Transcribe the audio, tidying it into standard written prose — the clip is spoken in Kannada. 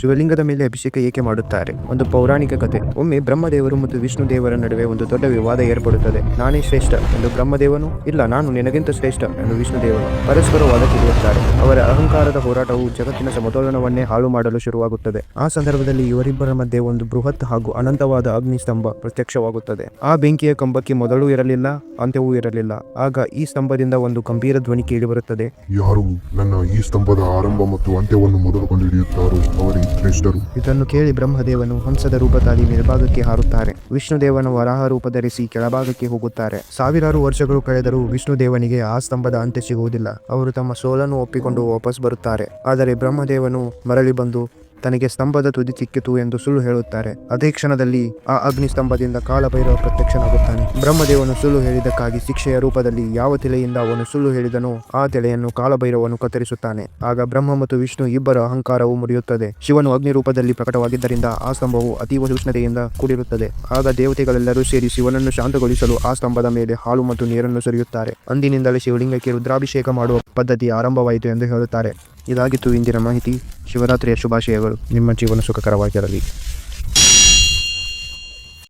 ಶಿವಲಿಂಗದ ಮೇಲೆ ಅಭಿಷೇಕ ಏಕೆ ಮಾಡುತ್ತಾರೆ? ಒಂದು ಪೌರಾಣಿಕ ಕಥೆ. ಒಮ್ಮೆ ಬ್ರಹ್ಮದೇವರು ಮತ್ತು ವಿಷ್ಣು ದೇವರ ನಡುವೆ ಒಂದು ದೊಡ್ಡ ವಿವಾದ ಏರ್ಪಡುತ್ತದೆ. ನಾನೇ ಶ್ರೇಷ್ಠ ಎಂದು ಬ್ರಹ್ಮದೇವನು, ಇಲ್ಲ ನಾನು ನಿನಗಿಂತ ಶ್ರೇಷ್ಠ ಎಂದು ವಿಷ್ಣುದೇವನು ಪರಸ್ಪರ ವಾದಕ್ಕಿಳಿಯುತ್ತಾರೆ. ಅವರ ಅಹಂಕಾರದ ಹೋರಾಟವು ಜಗತ್ತಿನ ಸಮತೋಲನವನ್ನೇ ಹಾಳು ಮಾಡಲು ಶುರುವಾಗುತ್ತದೆ. ಆ ಸಂದರ್ಭದಲ್ಲಿ ಇವರಿಬ್ಬರ ಮಧ್ಯೆ ಒಂದು ಬೃಹತ್ ಹಾಗೂ ಅನಂತವಾದ ಅಗ್ನಿಸ್ತಂಭ ಪ್ರತ್ಯಕ್ಷವಾಗುತ್ತದೆ. ಆ ಬೆಂಕಿಯ ಕಂಬಕ್ಕೆ ಮೊದಲು ಇರಲಿಲ್ಲ, ಅಂತ್ಯವೂ ಇರಲಿಲ್ಲ. ಆಗ ಈ ಸ್ತಂಭದಿಂದ ಒಂದು ಗಂಭೀರ ಧ್ವನಿ ಕೇಳಿಬರುತ್ತದೆ. ಯಾರು ನನ್ನ ಈ ಸ್ತಂಭದ ಆರಂಭ ಮತ್ತು ಅಂತ್ಯವನ್ನು ಮೊದಲು ಕಂಡುಹಿಡಿಯುತ್ತಾರೋ ಅವರೇ ಶ್ರೇಷ್ಠರು. ಇದನ್ನು ಕೇಳಿ ಬ್ರಹ್ಮದೇವನು ಹಂಸದ ರೂಪ ತಾಳಿ ಮೇಲ್ಭಾಗಕ್ಕೆ ಹಾರುತ್ತಾರೆ. ವಿಷ್ಣುದೇವನ ವರಾಹ ರೂಪ ಧರಿಸಿ ಕೆಳಭಾಗಕ್ಕೆ ಹೋಗುತ್ತಾರೆ. ಸಾವಿರಾರು ವರ್ಷಗಳು ಕಳೆದರೂ ವಿಷ್ಣುದೇವನಿಗೆ ಆ ಸ್ತಂಭದ ಅಂತ್ಯ ಸಿಗುವುದಿಲ್ಲ. ಅವರು ತಮ್ಮ ಸೋಲನ್ನು ಒಪ್ಪಿಕೊಂಡು ವಾಪಸ್ ಬರುತ್ತಾರೆ. ಆದರೆ ಬ್ರಹ್ಮದೇವನು ಮರಳಿ ಬಂದು ತನಗೆ ಸ್ತಂಭದ ತುದಿ ಸಿಕ್ಕಿತು ಎಂದು ಸುಳ್ಳು ಹೇಳುತ್ತಾರೆ. ಅದೇ ಕ್ಷಣದಲ್ಲಿ ಆ ಅಗ್ನಿ ಸ್ತಂಭದಿಂದ ಕಾಲಭೈರವ ಪ್ರತ್ಯಕ್ಷನಾಗುತ್ತಾನೆ. ಬ್ರಹ್ಮದೇವನು ಸುಳ್ಳು ಹೇಳಿದ್ದಕ್ಕಾಗಿ ಶಿಕ್ಷೆಯ ರೂಪದಲ್ಲಿ ಯಾವ ತೆಲೆಯಿಂದ ಅವನು ಸುಳ್ಳು ಹೇಳಿದನೋ ಆ ತೆಲೆಯನ್ನು ಕಾಲಭೈರವನು ಕತ್ತರಿಸುತ್ತಾನೆ. ಆಗ ಬ್ರಹ್ಮ ಮತ್ತು ವಿಷ್ಣು ಇಬ್ಬರ ಅಹಂಕಾರವು ಮುರಿಯುತ್ತದೆ. ಶಿವನು ಅಗ್ನಿ ರೂಪದಲ್ಲಿ ಪ್ರಕಟವಾಗಿದ್ದರಿಂದ ಆ ಸ್ತಂಭವು ಅತೀವ ಉಷ್ಣತೆಯಿಂದ ಕೂಡಿರುತ್ತದೆ. ಆಗ ದೇವತೆಗಳೆಲ್ಲರೂ ಸೇರಿ ಶಿವನನ್ನು ಶಾಂತಗೊಳಿಸಲು ಆ ಸ್ತಂಭದ ಮೇಲೆ ಹಾಲು ಮತ್ತು ನೀರನ್ನು ಸುರಿಯುತ್ತಾರೆ. ಅಂದಿನಿಂದಲೇ ಶಿವಲಿಂಗಕ್ಕೆ ರುದ್ರಾಭಿಷೇಕ ಮಾಡುವ ಪದ್ಧತಿ ಆರಂಭವಾಯಿತು ಎಂದು ಹೇಳುತ್ತಾರೆ. ಇದಾಗಿತ್ತು ಇಂದಿನ ಮಾಹಿತಿ. ಶಿವರಾತ್ರಿಯ ಶುಭಾಶಯಗಳು. ನಿಮ್ಮ ಜೀವನ ಸುಖಕರವಾಗಿರಲಿ.